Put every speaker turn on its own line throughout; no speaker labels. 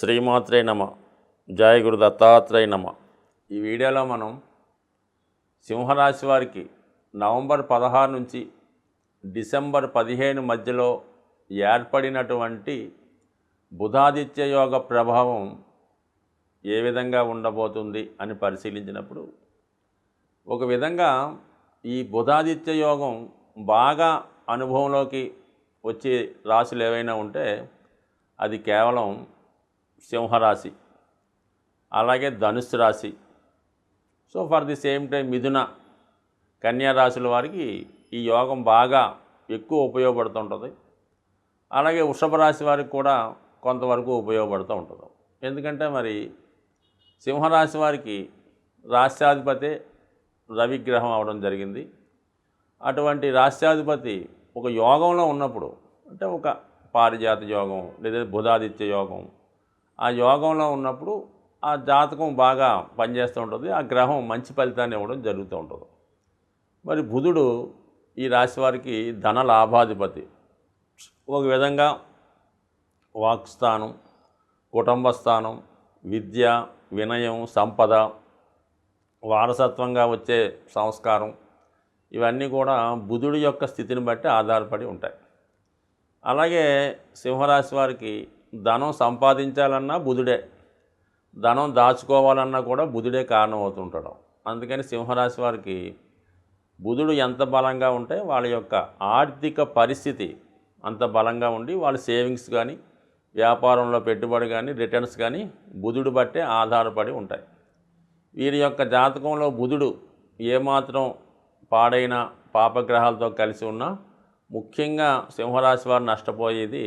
శ్రీమాత్రే నమ. జయ గురు దత్తాత్రేయ నమ. ఈ వీడియోలో మనం సింహరాశి వారికి నవంబర్ 16 నుంచి డిసెంబర్ 15 మధ్యలో ఏర్పడినటువంటి బుధాదిత్య యోగ ప్రభావం ఏ విధంగా ఉండబోతుంది అని పరిశీలించినప్పుడు, ఒక విధంగా ఈ బుధాదిత్య యోగం బాగా అనుభవంలోకి వచ్చే రాశులు ఏవైనా ఉంటే అది కేవలం సింహరాశి, అలాగే ధనుస్సు రాశి. So for the same time మిథున, కన్యా రాశుల వారికి ఈ యోగం బాగా ఎక్కువ ఉపయోగపడుతుంటుంది. అలాగే వృషభ రాశి వారికి కూడా కొంతవరకు ఉపయోగపడుతూ ఉంటుంది. ఎందుకంటే మరి సింహరాశి వారికి రాష్ట్రాధిపతి రవిగ్రహం అవడం జరిగింది. అటువంటి రాష్ట్రాధిపతి ఒక యోగంలో ఉన్నప్పుడు, అంటే ఒక పారిజాత యోగం లేదా బుధాదిత్య యోగం, ఆ యోగంలో ఉన్నప్పుడు ఆ జాతకం బాగా పనిచేస్తూ ఉంటుంది. ఆ గ్రహం మంచి ఫలితాన్ని ఇవ్వడం జరుగుతూ ఉంటుంది. మరి బుధుడు ఈ రాశి వారికి ధన లాభాధిపతి. ఒక విధంగా వాక్స్థానం, కుటుంబ స్థానం, విద్య, వినయం, సంపద, వారసత్వంగా వచ్చే సంస్కారం, ఇవన్నీ కూడా బుధుడి యొక్క స్థితిని బట్టి ఆధారపడి ఉంటాయి. అలాగే సింహరాశి వారికి ధనం సంపాదించాలన్నా బుధుడే, ధనం దాచుకోవాలన్నా కూడా బుధుడే కారణం అవుతుంటాడు. అందుకని సింహరాశి వారికి బుధుడు ఎంత బలంగా ఉంటే వాళ్ళ యొక్క ఆర్థిక పరిస్థితి అంత బలంగా ఉండి వాళ్ళ సేవింగ్స్ కానీ, వ్యాపారంలో పెట్టుబడి కానీ, రిటర్న్స్ కానీ బుధుడు బట్టే ఆధారపడి ఉంటాయి. వీరి యొక్క జాతకంలో బుధుడు ఏమాత్రం పాడైన పాపగ్రహాలతో కలిసి ఉన్నా ముఖ్యంగా సింహరాశి వారు నష్టపోయేది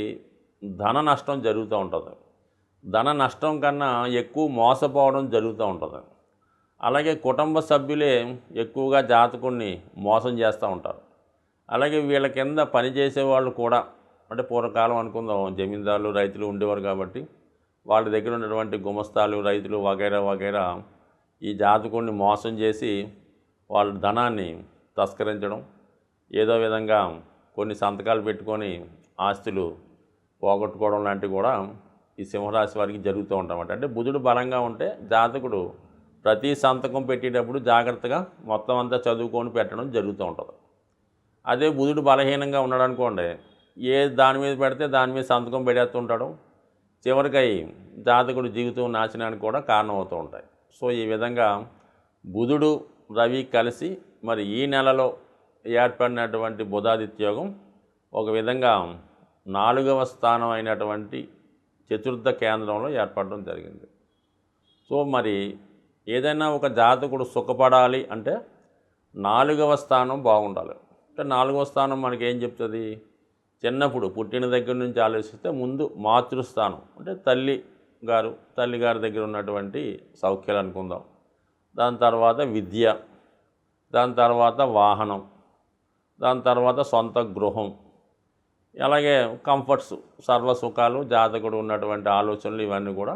ధన నష్టం జరుగుతూ ఉంటుంది. ధన నష్టం కన్నా ఎక్కువ మోసపోవడం జరుగుతూ ఉంటుంది. అలాగే కుటుంబ సభ్యులే ఎక్కువగా జాతకుడిని మోసం చేస్తూ ఉంటారు. అలాగే వీళ్ళ కింద పనిచేసే వాళ్ళు కూడా, అంటే పూర్వకాలం అనుకుందాం జమీందారులు, రైతులు ఉండేవారు కాబట్టి వాళ్ళ దగ్గర ఉన్నటువంటి గుమస్తాలు, రైతులు వగైరా వగైరా ఈ జాతకుడిని మోసం చేసి వాళ్ళ ధనాన్ని తస్కరించడం, ఏదో విధంగా కొన్ని సంతకాలు పెట్టుకొని ఆస్తులు పోగొట్టుకోవడం లాంటివి కూడా ఈ సింహరాశి వారికి జరుగుతూ ఉంటామట. అంటే బుధుడు బలంగా ఉంటే జాతకుడు ప్రతి సంతకం పెట్టేటప్పుడు జాగ్రత్తగా మొత్తం అంతా చదువుకొని పెట్టడం జరుగుతూ ఉంటుంది. అదే బుధుడు బలహీనంగా ఉన్నాడు అనుకోండి, ఏ దాని మీద పెడితే దాని మీద సంతకం పెట్టేస్తుంటాడు. చివరికై జాతకుడు జీవితం నాశనానికి కూడా కారణం అవుతూ ఉంటాయి. సో ఈ విధంగా బుధుడు రవి కలిసి మరి ఈ నెలలో ఏర్పడినటువంటి బుధాదిత్య యోగం ఒక విధంగా 4వ స్థానం అయినటువంటి చతుర్థ కేంద్రంలో ఏర్పడడం జరిగింది. సో మరి ఏదైనా ఒక జాతకుడు సుఖపడాలి అంటే 4వ స్థానం బాగుండాలి. అంటే 4వ స్థానం మనకేం చెప్తుంది? చిన్నప్పుడు పుట్టిన దగ్గర నుంచి ఆలోచిస్తే ముందు మాతృస్థానం, అంటే తల్లిగారి దగ్గర ఉన్నటువంటి సౌఖ్యాలు అనుకుందాం. దాని తర్వాత విద్య, దాని తర్వాత వాహనం, దాని తర్వాత సొంత గృహం, అలాగే కంఫర్ట్స్, సర్వసుఖాలు, జాతకుడు ఉన్నటువంటి ఆలోచనలు, ఇవన్నీ కూడా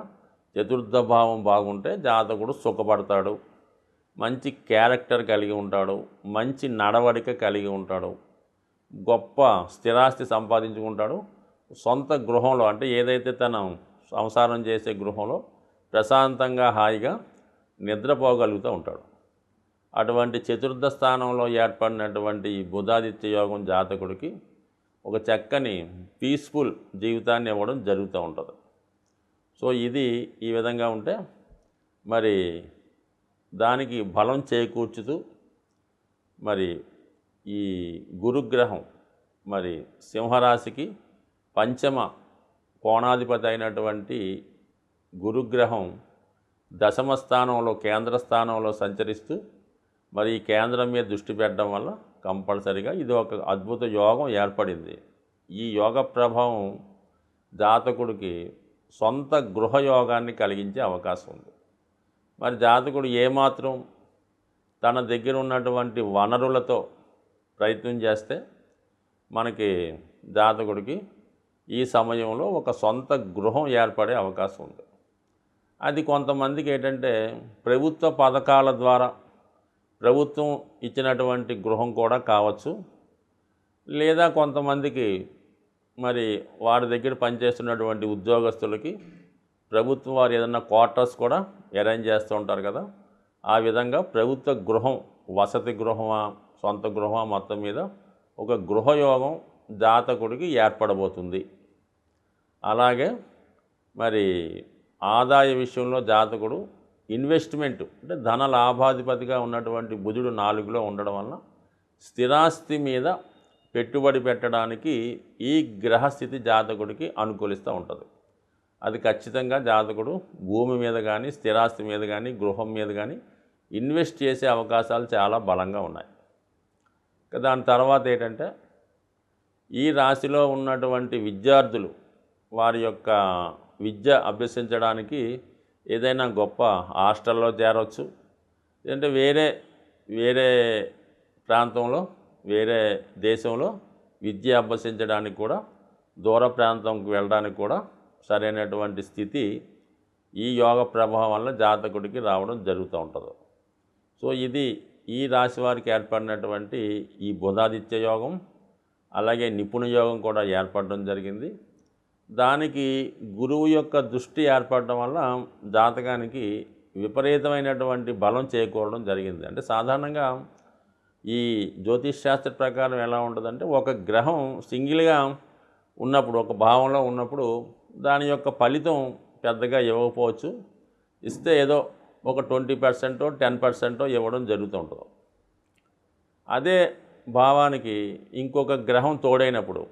చతుర్థ భావం బాగుంటే జాతకుడు సుఖపడతాడు, మంచి క్యారెక్టర్ కలిగి ఉంటాడు, మంచి నడవడిక కలిగి ఉంటాడు, గొప్ప స్థిరాస్తి సంపాదించుకుంటాడు. సొంత గృహంలో, అంటే ఏదైతే తన సంసారం చేసే గృహంలో ప్రశాంతంగా హాయిగా నిద్రపోగలుగుతూ ఉంటాడు. అటువంటి చతుర్థ స్థానంలో ఏర్పడినటువంటి ఈ బుధాదిత్య యోగం జాతకుడికి ఒక చక్కని పీస్ఫుల్ జీవితాన్ని ఇవ్వడం జరుగుతూ ఉంటుంది. సో ఇది ఈ విధంగా ఉంటే మరి దానికి బలం చేకూర్చుతూ మరి ఈ గురుగ్రహం మరి సింహరాశికి పంచమ కోణాధిపతి అయినటువంటి గురుగ్రహం దశమ స్థానంలో, కేంద్ర స్థానంలో సంచరిస్తూ మరి ఈ కేంద్రం మీద దృష్టి పెట్టడం వల్ల కంపల్సరిగా ఇది ఒక అద్భుత యోగం ఏర్పడింది. ఈ యోగ ప్రభావం జాతకుడికి సొంత గృహయోగాన్ని కలిగించే అవకాశం ఉంది. మరి జాతకుడు ఏమాత్రం తన దగ్గర ఉన్నటువంటి వనరులతో ప్రయత్నం చేస్తే మనకి జాతకుడికి ఈ సమయంలో ఒక సొంత గృహం ఏర్పడే అవకాశం ఉంది. అది కొంతమందికి ఏంటంటే ప్రభుత్వ పథకాల ద్వారా ప్రభుత్వం ఇచ్చినటువంటి గృహం కూడా కావచ్చు, లేదా కొంతమందికి మరి వారి దగ్గర పనిచేస్తున్నటువంటి ఉద్యోగస్తులకి ప్రభుత్వం వారు ఏదన్నా క్వార్టర్స్ కూడా అరేంజ్ చేస్తూ ఉంటారు కదా, ఆ విధంగా ప్రభుత్వ గృహం, వసతి గృహమా సొంత గృహమా మొత్తం మీద ఒక గృహయోగం జాతకుడికి ఏర్పడబోతుంది. అలాగే మరి ఆదాయ విషయంలో జాతకుడు ఇన్వెస్ట్మెంట్ అంటే ధన లాభాధిపతిగా ఉన్నటువంటి బుధుడు 4లో ఉండడం వలన స్థిరాస్తి మీద పెట్టుబడి పెట్టడానికి ఈ గ్రహస్థితి జాతకుడికి అనుకూలిస్తూ ఉంటుంది. అది ఖచ్చితంగా జాతకుడు భూమి మీద కానీ స్థిరాస్తి మీద కానీ గృహం మీద కానీ ఇన్వెస్ట్ చేసే అవకాశాలు చాలా బలంగా ఉన్నాయి. దాని తర్వాత ఏంటంటే ఈ రాశిలో ఉన్నటువంటి విద్యార్థులు వారి యొక్క విద్య అభ్యసించడానికి ఏదైనా గొప్ప హాస్టల్లో చేరవచ్చు, లేదంటే వేరే ప్రాంతంలో వేరే దేశంలో విద్య అభ్యసించడానికి కూడా దూర ప్రాంతంకి వెళ్ళడానికి కూడా సరైనటువంటి స్థితి ఈ యోగ ప్రభావం వల్ల జాతకుడికి రావడం జరుగుతూ ఉంటుంది. సో ఇది ఈ రాశి వారికి ఏర్పడినటువంటి ఈ బుధాదిత్య యోగం, అలాగే నిపుణ యోగం కూడా ఏర్పడడం జరిగింది. దానికి గురువు యొక్క దృష్టి ఏర్పడడం వల్ల జాతకానికి విపరీతమైనటువంటి బలం చేకూరడం జరిగింది. అంటే సాధారణంగా ఈ జ్యోతిష్ శాస్త్ర ప్రకారం ఎలా ఉంటుందంటే ఒక గ్రహం సింగిల్గా ఉన్నప్పుడు, ఒక భావంలో ఉన్నప్పుడు దాని యొక్క ఫలితం పెద్దగా ఇవ్వకపోవచ్చు, ఇస్తే ఏదో ఒక 20% 10% ఇవ్వడం జరుగుతూ ఉంటుంది. అదే భావానికి ఇంకొక గ్రహం తోడైనప్పుడు,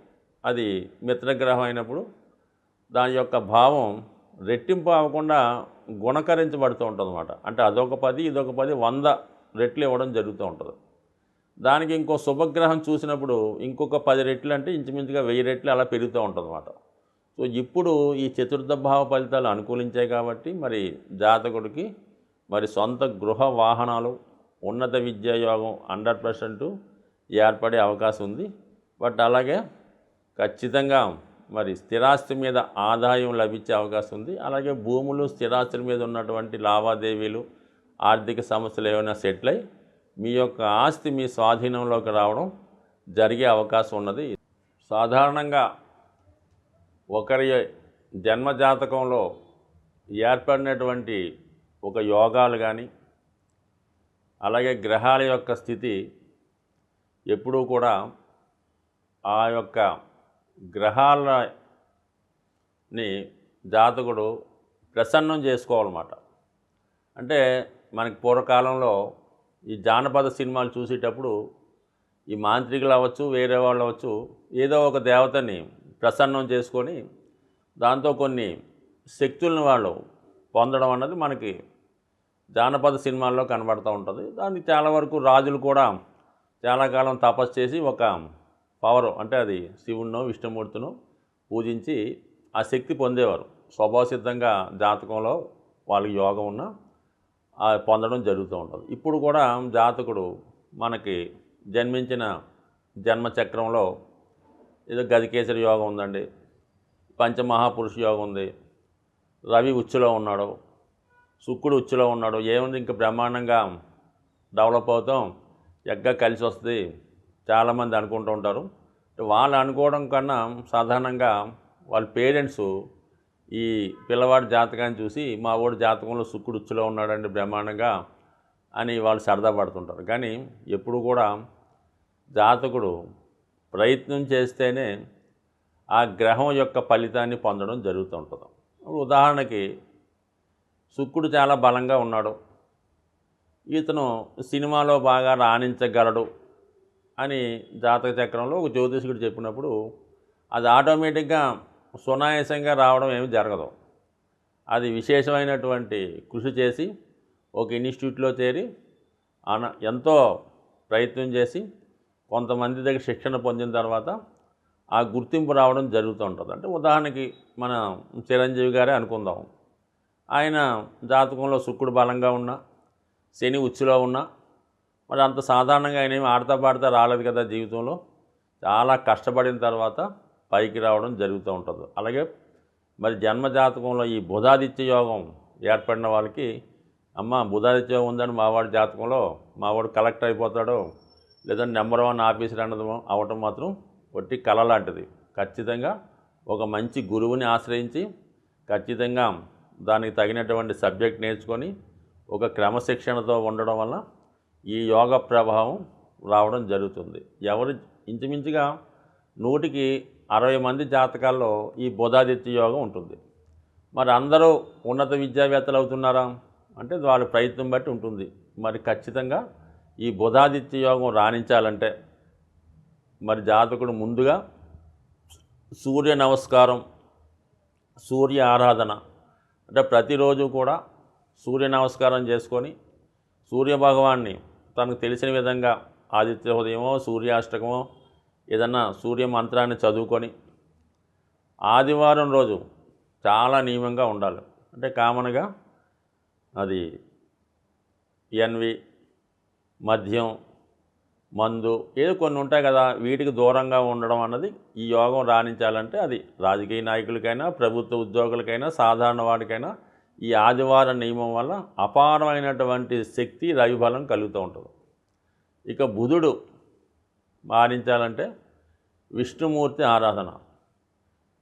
అది మిత్రగ్రహం అయినప్పుడు దాని యొక్క భావం రెట్టింపు అవ్వకుండా గుణకరించబడుతూ ఉంటుంది అన్నమాట. అంటే అదొక 10 ఇదొక 10 100 రెట్లు ఇవ్వడం జరుగుతూ ఉంటుంది. దానికి ఇంకో శుభగ్రహం చూసినప్పుడు ఇంకొక 10 రెట్లు అంటే ఇంచుమించుగా 1000 రెట్లు అలా పెరుగుతూ ఉంటుంది అన్నమాట. సో ఇప్పుడు ఈ చతుర్థ భావ ఫలితాలు అనుకూలించాయి కాబట్టి మరి జాతకుడికి మరి సొంత గృహ వాహనాలు, ఉన్నత విద్యా యోగం 100% ఏర్పడే అవకాశం ఉంది. బట్ అలాగే ఖచ్చితంగా మరి స్థిరాస్తి మీద ఆదాయం లభించే అవకాశం ఉంది. అలాగే భూములు స్థిరాస్తుల మీద ఉన్నటువంటి లావాదేవీలు, ఆర్థిక సమస్యలు ఏమైనా సెటిల్ అయ్యి మీ యొక్క ఆస్తి మీ స్వాధీనంలోకి రావడం జరిగే అవకాశం ఉన్నది. సాధారణంగా ఒకరి జన్మజాతకంలో ఏర్పడినటువంటి ఒక యోగాలు కానీ అలాగే గ్రహాల యొక్క స్థితి ఎప్పుడూ కూడా ఆ యొక్క గ్రహాలని జాతకుడు ప్రసన్నం చేసుకోవాలన్నమాట. అంటే మనకి పూర్వకాలంలో ఈ జానపద సినిమాలు చూసేటప్పుడు ఈ మాంత్రికులు అవ్వచ్చు, వేరే వాళ్ళు అవ్వచ్చు, ఏదో ఒక దేవతని ప్రసన్నం చేసుకొని దాంతో కొన్ని శక్తులను వాళ్ళు పొందడం అన్నది మనకి జానపద సినిమాల్లో కనబడుతూ ఉంటుంది. దానికి చాలా వరకు రాజులు కూడా చాలా కాలం తపస్సు చేసి ఒక పవర్ అంటే అది శివుడినో విష్ణుమూర్తినో పూజించి ఆ శక్తి పొందేవారు. స్వభావసిద్ధంగా జాతకంలో వాళ్ళకి యోగం ఉన్న పొందడం జరుగుతూ ఉంటుంది. ఇప్పుడు కూడా జాతకుడు మనకి జన్మించిన జన్మచక్రంలో ఏదో గజకేసరి యోగం ఉందండి, పంచమహాపురుష యోగం ఉంది, రవి ఉచ్చులో ఉన్నాడు, శుక్రుడు ఉచ్చులో ఉన్నాడు, ఏముంది ఇంకా బ్రహ్మాండంగా డెవలప్ అవుతాం, ఎగ్గా కలిసి వస్తుంది చాలామంది అనుకుంటూ ఉంటారు. వాళ్ళు అనుకోవడం కన్నా సాధారణంగా వాళ్ళ పేరెంట్స్ ఈ పిల్లవాడి జాతకాన్ని చూసి మా వాడు జాతకంలో శుక్రుడు ఉచ్చులో ఉన్నాడండి బ్రహ్మాండంగా అని వాళ్ళు సరదా పడుతుంటారు. కానీ ఎప్పుడు కూడా జాతకుడు ప్రయత్నం చేస్తేనే ఆ గ్రహం యొక్క ఫలితాన్ని పొందడం జరుగుతూ ఉంటుంది. ఉదాహరణకి శుక్రుడు చాలా బలంగా ఉన్నాడు, ఇతను సినిమాలో బాగా రాణించగలడు అని జాతక చక్రంలో ఒక జ్యోతిష్కుడు చెప్పినప్పుడు అది ఆటోమేటిక్గా సునాయాసంగా రావడం ఏమి జరగదు. అది విశేషమైనటువంటి కృషి చేసి ఒక ఇన్స్టిట్యూట్లో చేరి ఎంతో ప్రయత్నం చేసి కొంతమంది దగ్గర శిక్షణ పొందిన తర్వాత ఆ గుర్తింపు రావడం జరుగుతూ ఉంటుంది. అంటే ఉదాహరణకి మన చిరంజీవి గారే అనుకుందాం, ఆయన జాతకంలో శుక్రుడు బలంగా ఉన్నా శని ఉచ్చులో ఉన్నా మరి అంత సాధారణంగా ఆయన ఏమి ఆడతా పాడతా రాలేదు కదా, జీవితంలో చాలా కష్టపడిన తర్వాత పైకి రావడం జరుగుతూ ఉంటుంది. అలాగే మరి జన్మజాతకంలో ఈ బుధాదిత్య యోగం ఏర్పడిన వాళ్ళకి బుధాదిత్య యోగం ఉందని మావాడి జాతకంలో మావాడు కలెక్టర్ అయిపోతాడో లేదంటే నెంబర్ 1 ఆఫీసర్ అవ్వటం మాత్రం ఒట్టి కళ లాంటిది. ఖచ్చితంగా ఒక మంచి గురువుని ఆశ్రయించి ఖచ్చితంగా దానికి తగినటువంటి సబ్జెక్ట్ నేర్చుకొని ఒక క్రమశిక్షణతో ఉండడం వల్ల ఈ యోగ ప్రభావం రావడం జరుగుతుంది. ఎవరు ఇంచుమించుగా 100కి 60 మంది జాతకాల్లో ఈ బుధాదిత్య యోగం ఉంటుంది. మరి అందరూ ఉన్నత విద్యావేత్తలు అవుతున్నారా అంటే వాళ్ళ ప్రయత్నం బట్టి ఉంటుంది. మరి ఖచ్చితంగా ఈ బుధాదిత్య యోగం రాణించాలంటే మరి జాతకుడు ముందుగా సూర్య నమస్కారం, సూర్య ఆరాధన అంటే ప్రతిరోజు కూడా సూర్య నమస్కారం చేసుకొని సూర్యభగవాన్ని తనకు తెలిసిన విధంగా ఆదిత్య హృదయమో సూర్యాష్టకమో ఏదన్నా సూర్య మంత్రాన్ని చదువుకొని ఆదివారం రోజు చాలా నియమంగా ఉండాలి. అంటే కామన్గా అది ఎన్వి, మద్యం, మందు ఏదో కొన్ని ఉంటాయి కదా, వీటికి దూరంగా ఉండడం అన్నది ఈ యోగం రాణించాలంటే అది రాజకీయ నాయకులకైనా ప్రభుత్వ ఉద్యోగులకైనా సాధారణ వాడికైనా ఈ ఆదివారం నియమం వల్ల అపారమైనటువంటి శక్తి రవిబలం కలుగుతూ ఉంటుంది. ఇక బుధుడు మారించాలంటే విష్ణుమూర్తి ఆరాధన,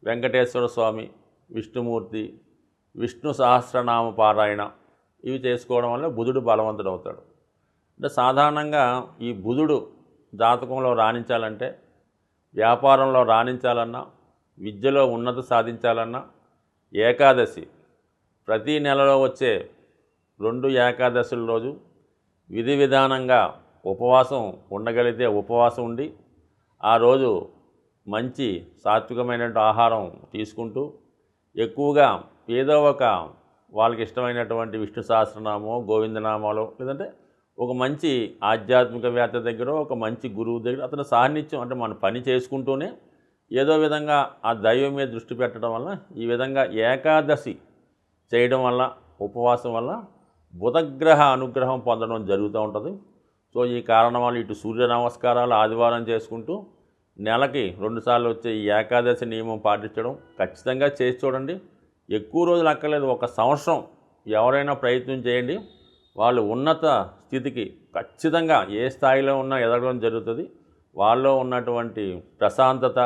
వెంకటేశ్వర స్వామి, విష్ణుమూర్తి, విష్ణు సహస్రనామ పారాయణ ఇవి చేసుకోవడం వల్ల బుధుడు బలవంతుడు అవుతాడు. అంటే సాధారణంగా ఈ బుధుడు జాతకంలో రాణించాలంటే వ్యాపారంలో రాణించాలన్నా విద్యలో ఉన్నతి సాధించాలన్నా ఏకాదశి ప్రతి నెలలో వచ్చే 2 ఏకాదశుల రోజు విధి విధానంగా ఉపవాసం ఉండగలిగితే ఉపవాసం ఉండి ఆ రోజు మంచి సాత్వికమైనటువంటి ఆహారం తీసుకుంటూ ఎక్కువగా ఏదో ఒక వాళ్ళకి ఇష్టమైనటువంటి విష్ణు సహస్రనామో గోవిందనామాలో లేదంటే ఒక మంచి ఆధ్యాత్మికవేత్త దగ్గర ఒక మంచి గురువు దగ్గర అతను సాన్నిధ్యం అంటే మన పని చేసుకుంటూనే ఏదో విధంగా ఆ దైవం మీద దృష్టి పెట్టడం వల్ల ఈ విధంగా ఏకాదశి చేయడం వల్ల ఉపవాసం వల్ల బుధగ్రహ అనుగ్రహం పొందడం జరుగుతూ ఉంటుంది. సో ఈ కారణం వల్ల ఇటు సూర్య నమస్కారాలు ఆదివారం చేసుకుంటూ నెలకి 2 సార్లు వచ్చే ఈ ఏకాదశి నియమం పాటించడం ఖచ్చితంగా చేసి చూడండి. ఎక్కువ రోజులు అక్కర్లేదు, 1 సంవత్సరం ఎవరైనా ప్రయత్నం చేయండి. వాళ్ళు ఉన్నత స్థితికి ఖచ్చితంగా ఏ స్థాయిలో ఉన్నా ఎదగడం జరుగుతుంది. వాళ్ళలో ఉన్నటువంటి ప్రశాంతత,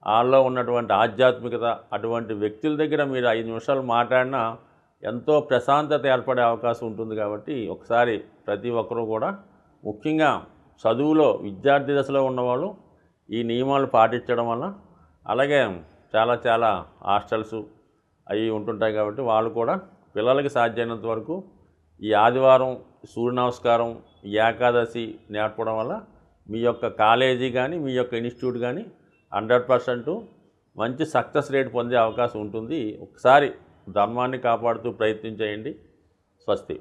వాళ్ళలో ఉన్నటువంటి ఆధ్యాత్మికత అటువంటి వ్యక్తుల దగ్గర మీరు 5 నిమిషాలు మాట్లాడినా ఎంతో ప్రశాంతత ఏర్పడే అవకాశం ఉంటుంది. కాబట్టి ఒకసారి ప్రతి ఒక్కరూ కూడా ముఖ్యంగా చదువులో విద్యార్థి దశలో ఉన్నవాళ్ళు ఈ నియమాలు పాటించడం వల్ల అలాగే చాలా హాస్టల్స్ అవి ఉంటుంటాయి కాబట్టి వాళ్ళు కూడా పిల్లలకి సాధ్యమైనంత వరకు ఈ ఆదివారం సూర్య నమస్కారం ఏకాదశి నేర్పడం వల్ల మీ యొక్క కాలేజీ కానీ మీ యొక్క ఇన్స్టిట్యూట్ కానీ 100% మంచి సక్సెస్ రేట్ పొందే అవకాశం ఉంటుంది. ఒకసారి ధర్మాన్ని కాపాడుతూ ప్రయత్నం చేయండి. స్వస్తి.